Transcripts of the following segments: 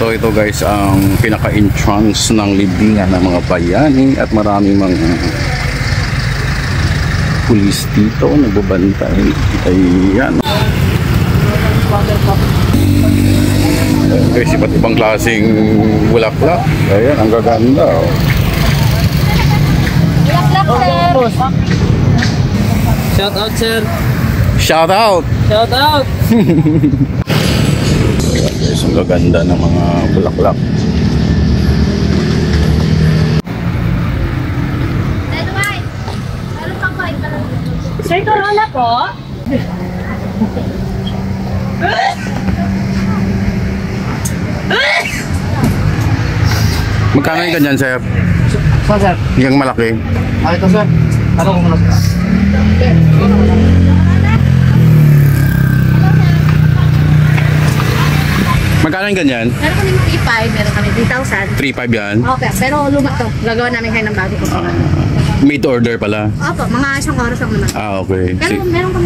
So ito guys ang pinaka-entrance ng libingan ng mga bayani at maraming mga pulis dito nagbabantay. Ayan. Guys, iba't ibang klaseng bulaklak. Ayan, ang gaganda. Bulaklak, sir. Shout out, sir. Shout out. Shout out. Guys, ang gaganda ng mga bulaklak. Sir, corona po? Magkano yung ganyan, sir? So, sir. Yung malaki? Ito, sir. Ano kung muna, sir? Magkano yung ganyan? Meron kami 3,500, meron kami 3,000. 3,500 yan? Okay, pero luma to. Gagawa namin kayo ng bago po. Made to order pala? Opo, mga isang oras lang naman. Okay. Pero meron pa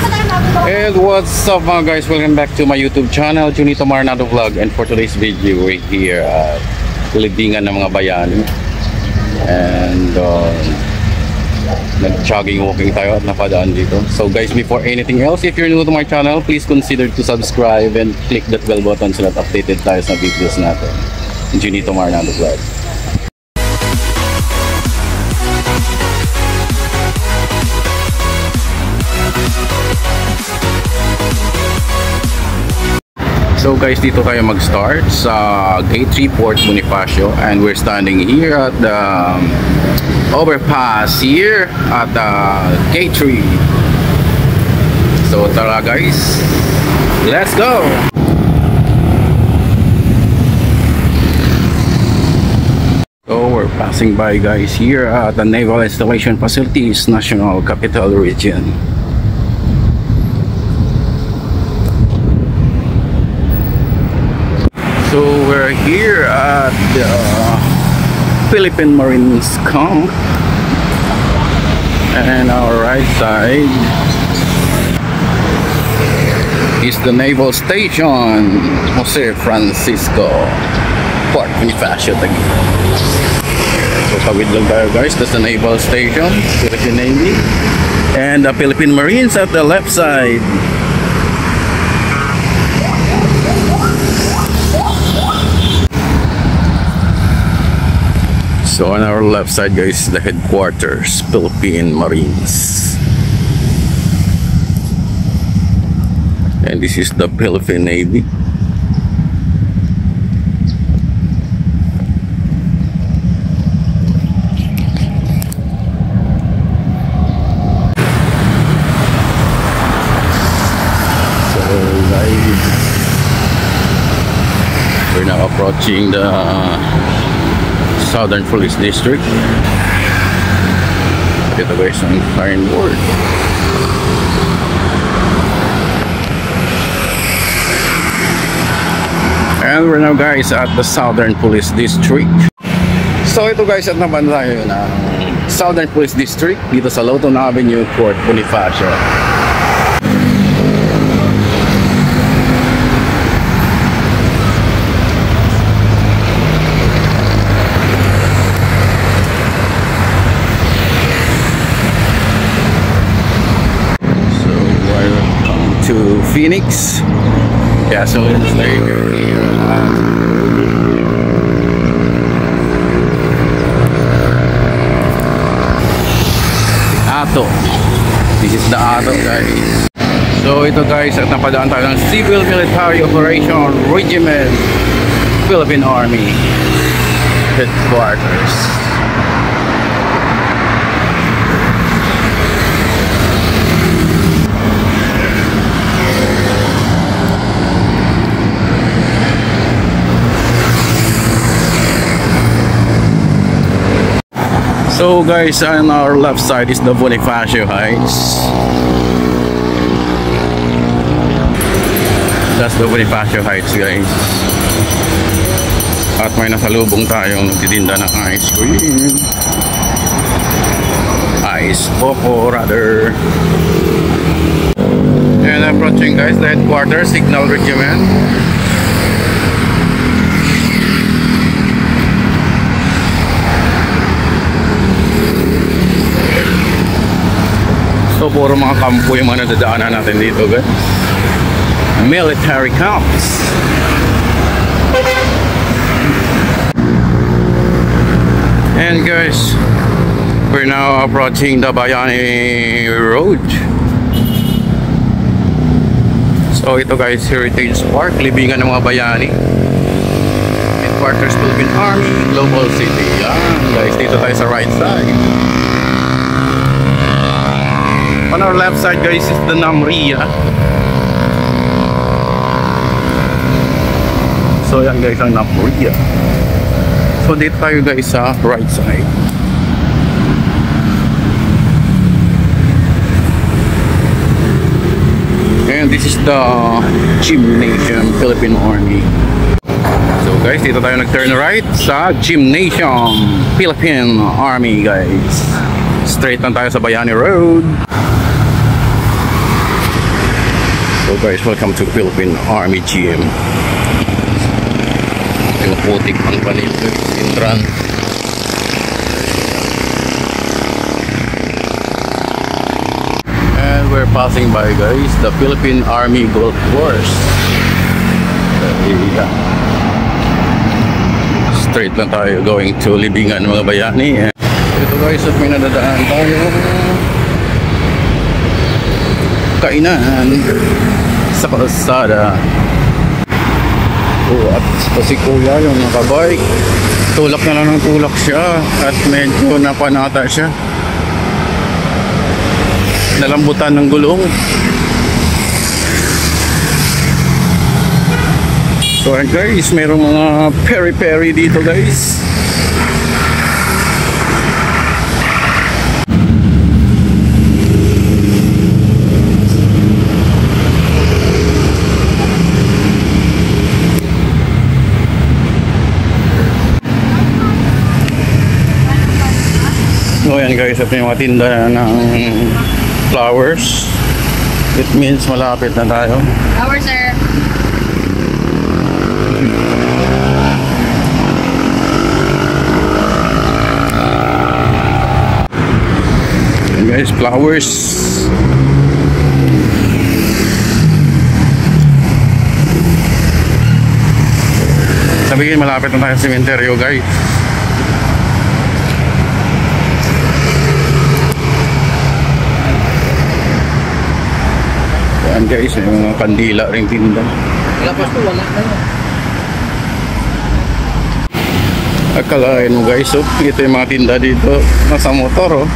tayong bago po. And what's up mga guys? Welcome back to my YouTube channel, Junito Maranado Vlog. And for today's video, we're here at libingan ng mga bayani. And nag-jogging walking tayo at napadaan dito. So guys, before anything else, if you're new to my channel, please consider to subscribe and click that bell button so that updated tayo sa videos natin. Junito Maranado Vlog. So guys, dito tayo mag-start sa Gate 3 Port Bonifacio, and we're standing here at the overpass here at Gate 3. So tara guys, let's go! So we're passing by guys here at the Naval Installation Facilities, National Capital Region. So we're here at the Philippine Marines Camp, and our right side is the Naval Station Jose Francisco, Port Bonifacio. So tawid lang tayo guys, that's the Naval Station, Philippine Navy, and the Philippine Marines at the left side. So on our left side guys, the headquarters, Philippine Marines. And this is the Philippine Navy. So guys, we're now approaching the Southern Police District. Ito guys ang signboard. And we're now guys at the Southern Police District. So ito guys, at naman tayo ng Southern Police District dito sa Lawton Avenue, Port Bonifacio. To Phoenix gasoline station here. Ato. This is the Ato guys. So ito guys, at napadaan tayo ng Civil Military Operation Regiment, Philippine Army Headquarters. So guys, on our left side is the Bonifacio Heights. That's the Bonifacio Heights guys. At may nasalubong tayong nagtitinda ng ice cream. Ice Popo rather. And approaching guys, the headquarters, Signal Regiment. So puro mga kampo yung mga nadadaanan natin dito guys. Military camps. And guys, we're now approaching the Bayani Road. So ito guys, Heritage Park, libingan ng mga bayani. Headquarters Philippine Army, Global City. Yan guys, dito tayo sa right side. On our left side guys is the Namria. So yan guys ang Namria. So dito tayo guys sa right side. And this is the Gymnasium Philippine Army. So guys, dito tayo nag-turn right sa Gymnasium Philippine Army guys. Straight lang tayo sa Bayani Road. So guys, welcome to Philippine Army Gym. Yung putik ang panito intran. And we're passing by guys the Philippine Army Golf Course. Straight lang tayo going to libingan mga bayani. And ito guys, at may nadadaan tayo kainan sa kalsada. At si kuya yung nakabike, tulak na lang ng tulak siya at medyo napanata siya, nalambutan ng gulong. So and guys, mayroong mga peri-peri dito guys. So yan guys, at may mga tinda ng flowers. It means malapit na tayo. Flowers, sir. Yan guys, flowers. Sabihin malapit na tayo sa sementeryo guys. Yan guys, may mga kandila ring tinda. Wala pa po, wala na. Akalain mo guys, so, ito yung mga tinda dito nasa motor oh.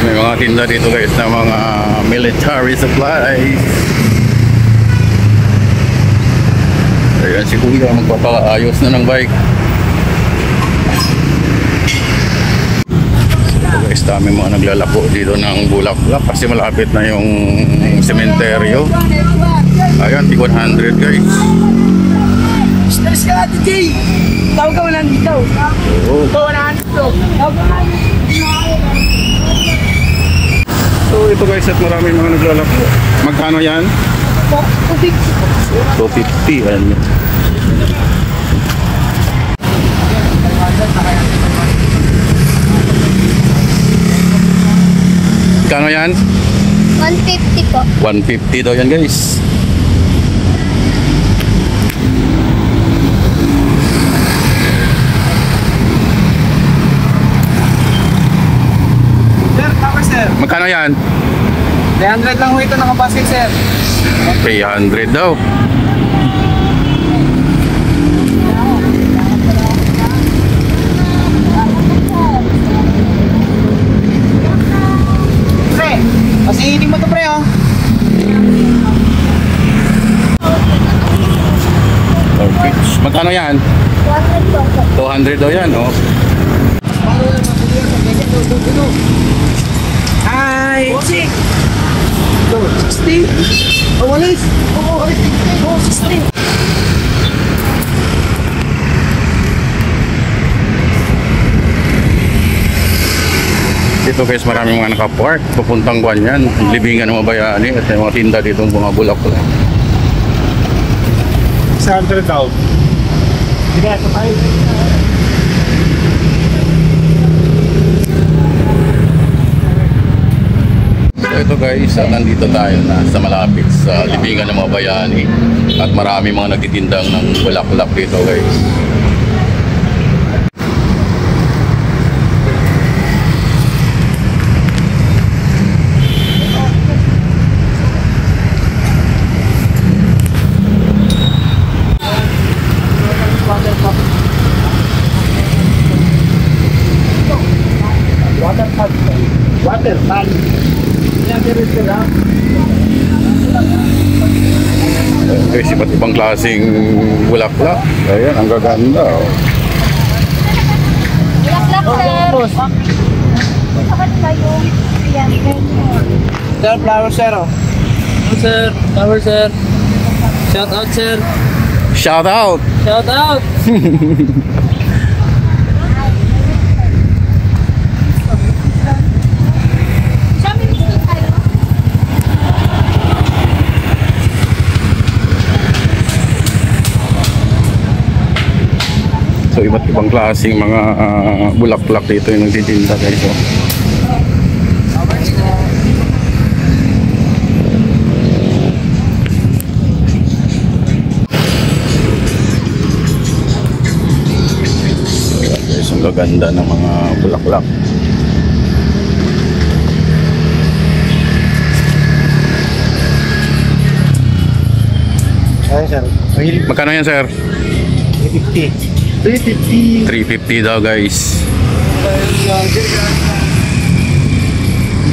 May mga tinda dito guys na mga military supplies. Ayan si kuya, magpapaayos na ng bike. Guys, dami mga naglalako dito ng bulaklak kasi malapit na yung sementeryo. Ayan, 100 guys. Stress ka natin, Jay! Tawag ka 100 daw. Oo. Ito, 100 daw. Tawag ka 100. So ito guys, at maraming mga naglalako. Magkano yan? 250. Ayan. Magkano yan? 150 po. 150 daw yan guys. Sir, cover sir. Magkano yan? 300 lang ho ito nakabasket sir. 300 daw. Pre, pasiinin mo to pre oh. Okay. Magkano yan? 200 daw yan oh. Ay, 60. Walis. Oo, 60. Dito guys, maraming mga nakapark papuntang buwan yan, libingan ng mga bayani at yung mga tinda dito ng mga bulaklak. 100 daw. Sige, ito tayo. ito guys, nandito tayo na sa malapit sa libingan ng mga bayani at marami mga nagtitindang ng bulaklak dito guys. Water pan. Guys, iba't ibang klaseng bulaklak. Ayan, ang gaganda. Oh. Bulaklak, sir. Saan kayo? Yan, Sir, flower sir. Sir, flower sir. Shout out sir. Shout out! Shout out. So, iba't ibang klaseng mga bulaklak dito yung nagtitinda guys. Oh. Ayan guys, ang gaganda ng mga bulaklak. Ayan sir. Magkano yan sir? 350. 350. 350 daw guys.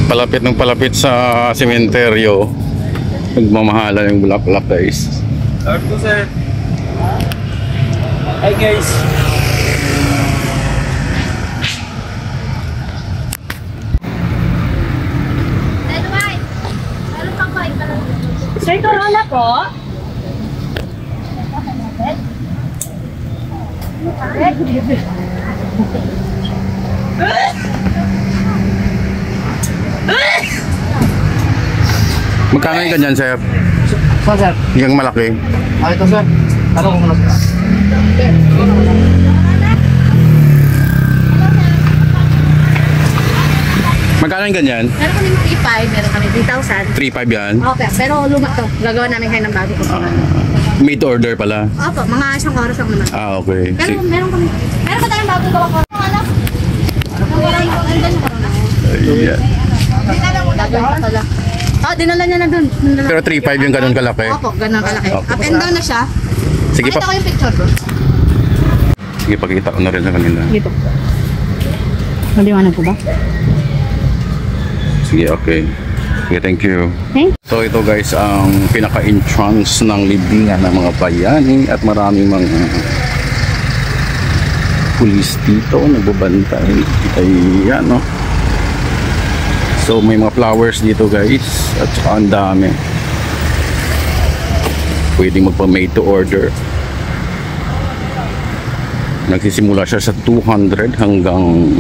Palapit ng palapit sa sementeryo. Nagmamahala yung bulaklak guys. Start ko sir. Hi guys. Sir, Corona po? Magkano yung ganyan sir? Saan sir? Yung malaki. Ito sir. Ano ko muna sir? Magkano yung ganyan? Meron kami 3,500, meron kami 3,000. 3.5 yan. Okay, pero luma to. Gagawa namin kayo ng bago po. Made to order pala. Opo, mga isang oras lang naman. Ah, okay. Pero meron kami. Meron pa tayong bago gawa ko. Ano? Wala yung andyan yung corona. Ayan. Gagawin pa pala. Oh, dinala niya na dun. Pero 3.5 yung ganun kalaki. Opo, ganun kalaki. Okay. Up and down na siya. Sige Pakita pa. ko yung picture ko. Sige, pakita ko na rin sa kanila. Dito. Maliwanag po ba? Sige, okay. Okay, thank you. Okay. So ito guys ang pinaka-entrance ng libingan ng mga bayani at maraming mga pulis dito nagbabantay. Ayan, no? So may mga flowers dito guys at saka ang dami. Pwedeng magpa-made to order. Nagsisimula siya sa 200 hanggang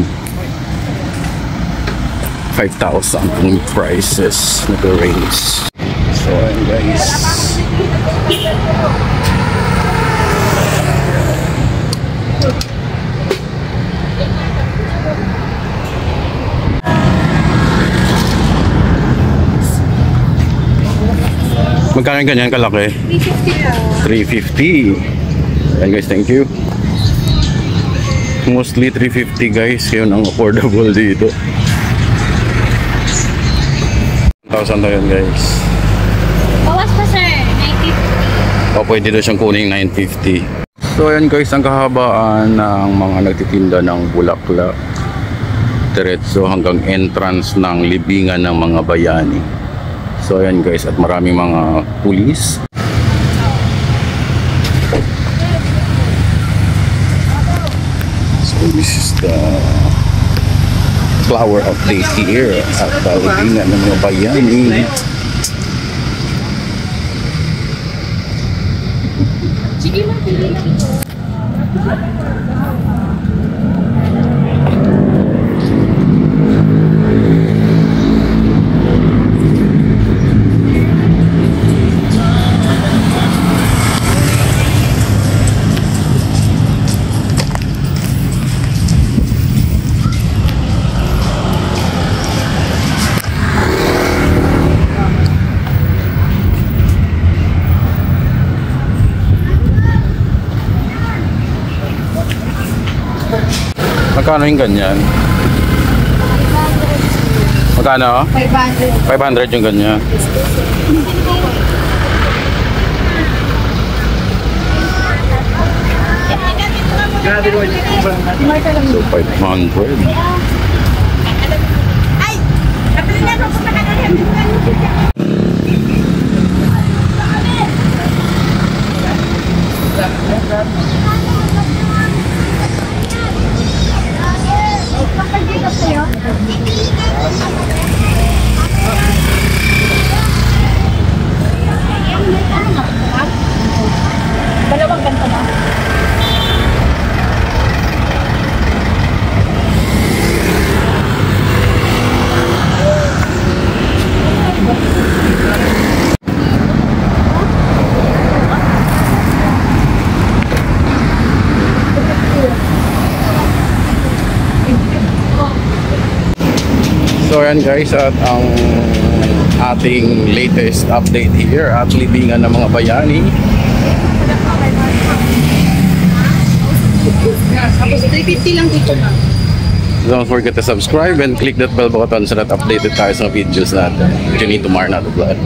5,000 ang prices nag-range. So ayan guys. Magkano yung ganyan kalaki? 350. Ayan guys, thank you. Mostly 350 guys, yun ang affordable dito. 1,000 na yun guys. Bawas pa sir, 950. O pwede doon siyang kuning 950. So ayan guys, ang kahabaan ng mga nagtitinda ng bulaklak. Diretso hanggang entrance ng libingan ng mga bayani. So ayan guys, at maraming mga pulis. So this is the flower update here at libingan ng mga bayani. Sige lang, pili lang ito. Magkano yung ganyan? Magkano? 500. 500 yung ganyan. So 500. Ay! Kapag na ako pa dalawang ganito na. So yan guys, at ang ating latest update here at libingan ng mga bayani. Tapos 350 lang dito na. Don't forget to subscribe and click that bell button so that updated tayo sa videos natin. Junito Marna the Vlog.